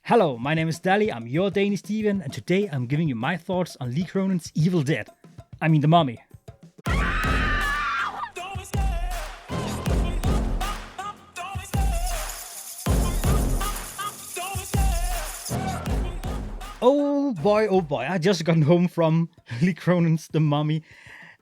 Hello, my name is Dali, I'm your Danish Steven, and today I'm giving you my thoughts on Lee Cronin's Evil Dead. I mean The Mummy. Oh boy, I just got home from Lee Cronin's The Mummy,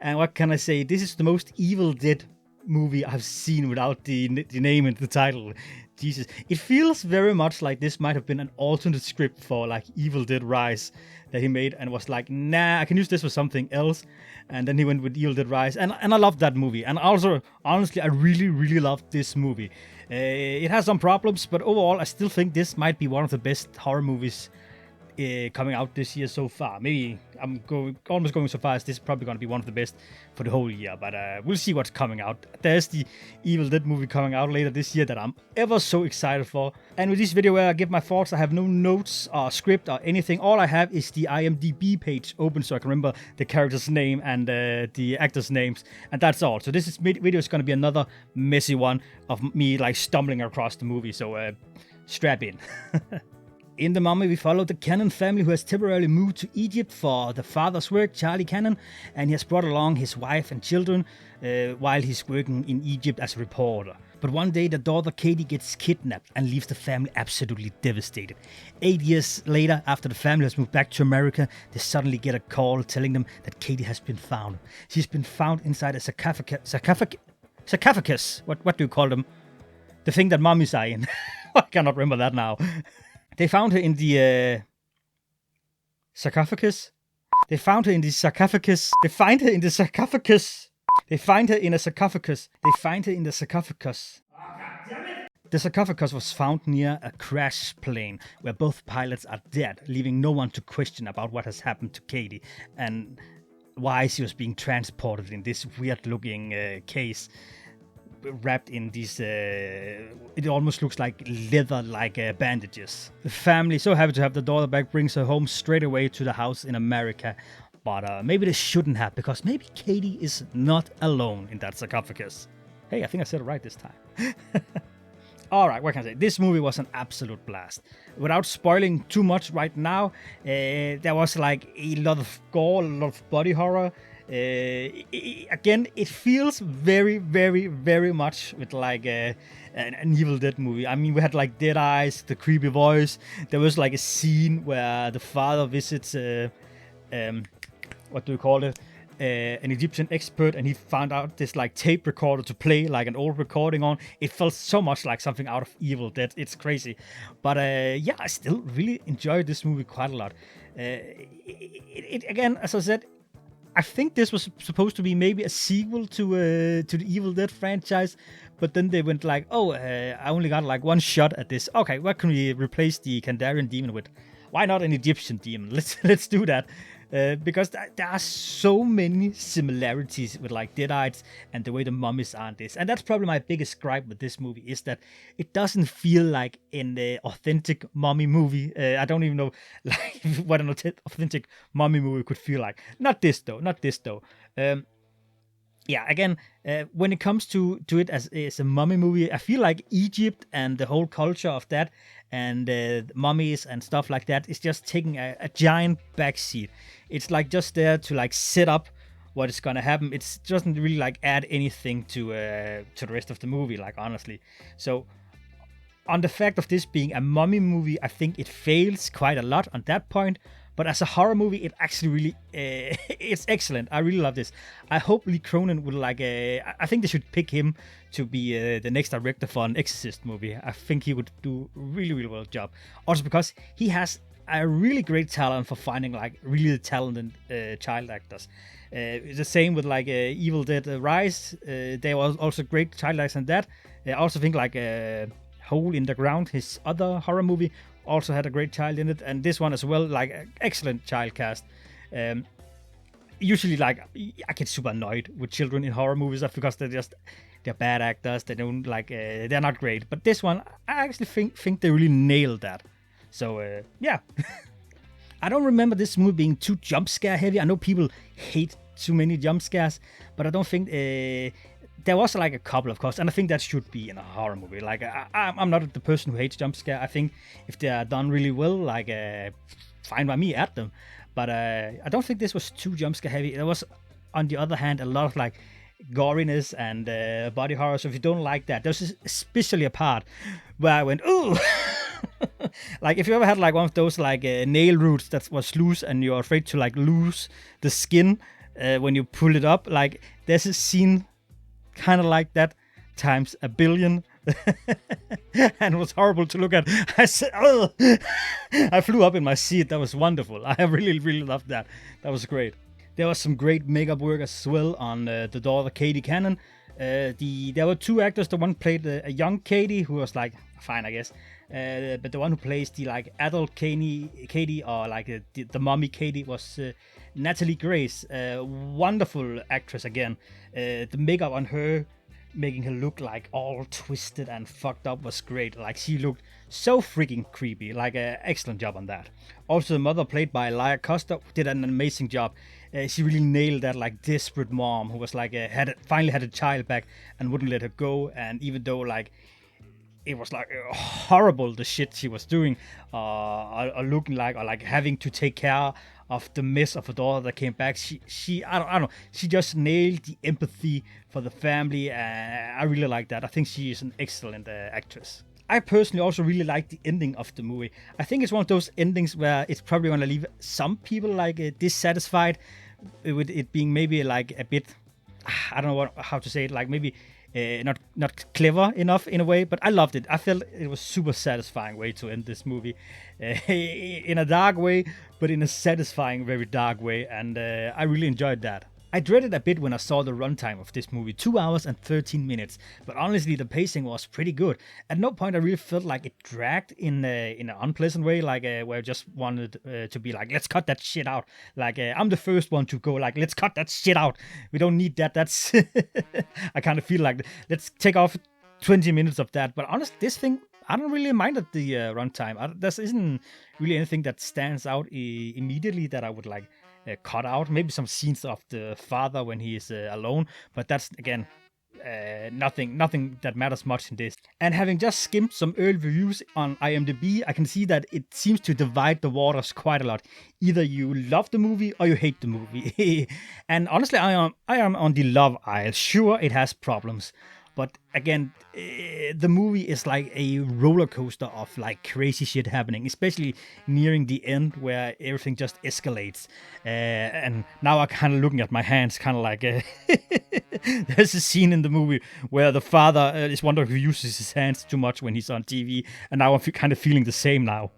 and what can I say, this is the most Evil Dead movie I've seen without the name and the title. Jesus, it feels very much like this might have been an alternate script for like Evil Dead Rise that he made and was like, nah, I can use this for something else. And then he went with Evil Dead Rise, and I loved that movie. And also, honestly, I really loved this movie. It has some problems, but overall, I still think this might be one of the best horror movies coming out this year so far. Maybe I'm almost going so far as this is probably going to be one of the best for the whole year, but we'll see what's coming out. There's the Evil Dead movie coming out later this year that I'm ever so excited for. And with this video where I give my thoughts, I have no notes or script or anything. All I have is the IMDb page open so I can remember the character's name and the actors' names, and that's all. So this video is going to be another messy one of me like stumbling across the movie, so strap in. In The Mummy, we follow the Cannon family who has temporarily moved to Egypt for the father's work, Charlie Cannon, and he has brought along his wife and children while he's working in Egypt as a reporter. But one day, the daughter Katie gets kidnapped and leaves the family absolutely devastated. 8 years later, after the family has moved back to America, they suddenly get a call telling them that Katie has been found. She's been found inside a sarcophagus. What do you call them? The thing that mummies are in. I cannot remember that now. They found her in the sarcophagus. They found her in the sarcophagus. They find her in the sarcophagus. They find her in a sarcophagus. They find her in the sarcophagus. Oh, God damn it! The sarcophagus was found near a crash plane where both pilots are dead, leaving no one to question about what has happened to Katie and why she was being transported in this weird-looking case. Wrapped in these, it almost looks like leather-like bandages. The family, so happy to have the daughter back, brings her home straight away to the house in America. But maybe they shouldn't have, because maybe Katie is not alone in that sarcophagus. Hey, I think I said it right this time. Alright, what can I say? This movie was an absolute blast. Without spoiling too much right now, there was like a lot of gore, a lot of body horror. Again, it feels very much with like an Evil Dead movie. I mean, we had like dead eyes, the creepy voice. There was like a scene where the father visits what do you call it? An Egyptian expert, and he found out this like tape recorder to play like an old recording on. It felt so much like something out of Evil Dead. It's crazy, but yeah, I still really enjoyed this movie quite a lot. Again, as I said, I think this was supposed to be maybe a sequel to the Evil Dead franchise, but then they went like, oh, I only got like one shot at this. Okay, what can we replace the Kandarian demon with? Why not an Egyptian demon? Let's do that. Because there are so many similarities with like Deadites and the way the mummies are in this. And that's probably my biggest gripe with this movie, is that it doesn't feel like an authentic mummy movie. I don't even know like what an authentic mummy movie could feel like. Not this though. Yeah, again, when it comes to it as a mummy movie, I feel like Egypt and the whole culture of that and mummies and stuff like that is just taking a giant backseat. It's like just there to like set up what is gonna happen. It doesn't really like add anything to the rest of the movie, like honestly. So on the fact of this being a mummy movie, I think it fails quite a lot on that point. But as a horror movie, it actually really, it's excellent. I really love this. I hope Lee Cronin would like, I think they should pick him to be the next director for an Exorcist movie. I think he would do really well job. Also because he has a really great talent for finding like really talented child actors. The same with like Evil Dead Rise. There was also great child actors in that. I also think like Hole in the Ground, his other horror movie, also had a great child in it, and this one as well, like excellent child cast. Usually, like I get super annoyed with children in horror movies because they're bad actors. They don't like they're not great. But this one, I actually think they really nailed that. So yeah, I don't remember this movie being too jump scare heavy. I know people hate too many jump scares, but I don't think there was like a couple, of course, and I think that should be in a horror movie. Like I'm not the person who hates jump scare. I think if they are done really well, like fine by me, add them. But I don't think this was too jump scare heavy. There was, on the other hand, a lot of like goriness and body horror. So if you don't like that, there's especially a part where I went, ooh. Like if you ever had like one of those like nail roots that was loose and you're afraid to like lose the skin when you pull it up, like there's a scene kind of like that times a billion. And it was horrible to look at. I said, oh, I flew up in my seat. That was wonderful. I really loved that. That was great. There was some great makeup work as well on the daughter Katie Cannon. There were two actors. The one played a young Katie, who was like fine, I guess. But the one who plays the like adult Katie, or like the mommy Katie, was Natalie Grace. Wonderful actress again. The makeup on her, making her look like all twisted and fucked up, was great. Like she looked so freaking creepy. Like excellent job on that. Also the mother, played by Lia Costa, did an amazing job. She really nailed that like desperate mom who was like finally had a child back and wouldn't let her go. And even though like it was like horrible the shit she was doing, or looking like, or like having to take care of the mess of a daughter that came back, she I don't know, she just nailed the empathy for the family. I really like that. I think she is an excellent actress. I personally also really like the ending of the movie. I think it's one of those endings where it's probably going to leave some people like dissatisfied with it being maybe like a bit, I don't know how to say it, like maybe not clever enough in a way, but I loved it. I felt it was super satisfying way to end this movie, in a dark way, but in a satisfying, very dark way, and I really enjoyed that. I dreaded a bit when I saw the runtime of this movie, 2 hours and 13 minutes, but honestly the pacing was pretty good. At no point I really felt like it dragged in an unpleasant way, like where I just wanted to be like, let's cut that shit out. Like I'm the first one to go like, let's cut that shit out. We don't need that. That's I kind of feel like, let's take off 20 minutes of that. But honestly, this thing, I don't really mind at the runtime. There isn't really anything that stands out immediately that I would like cut out. Maybe some scenes of the father when he is alone, but that's again nothing that matters much in this. And having just skimmed some early reviews on IMDb, I can see that it seems to divide the waters quite a lot. Either you love the movie or you hate the movie. And honestly, I am on the love aisle. Sure, it has problems, but again, the movie is like a roller coaster of like crazy shit happening, especially nearing the end where everything just escalates. And now I'm kind of looking at my hands, kind of like there's a scene in the movie where the father is wondering who uses his hands too much when he's on TV, and now I'm kind of feeling the same now.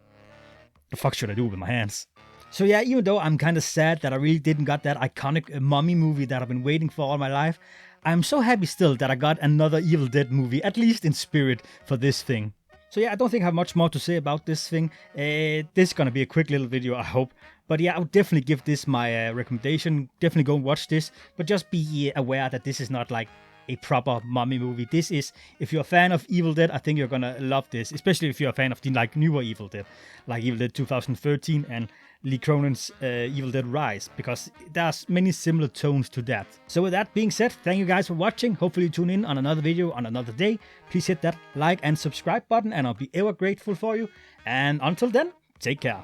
The fuck should I do with my hands? So yeah, even though I'm kind of sad that I really didn't got that iconic mummy movie that I've been waiting for all my life, I'm so happy still that I got another Evil Dead movie, at least in spirit, for this thing. So yeah, I don't think I have much more to say about this thing. This is gonna be a quick little video, I hope. But yeah, I would definitely give this my recommendation. Definitely go and watch this. But just be aware that this is not like a proper mummy movie. This is, if you're a fan of Evil Dead, I think you're gonna love this. Especially if you're a fan of the like newer Evil Dead, like Evil Dead 2013 and Lee Cronin's Evil Dead Rise, because there's many similar tones to that. So with that being said, thank you guys for watching. Hopefully you tune in on another video on another day. Please hit that like and subscribe button and I'll be ever grateful for you. And until then, take care.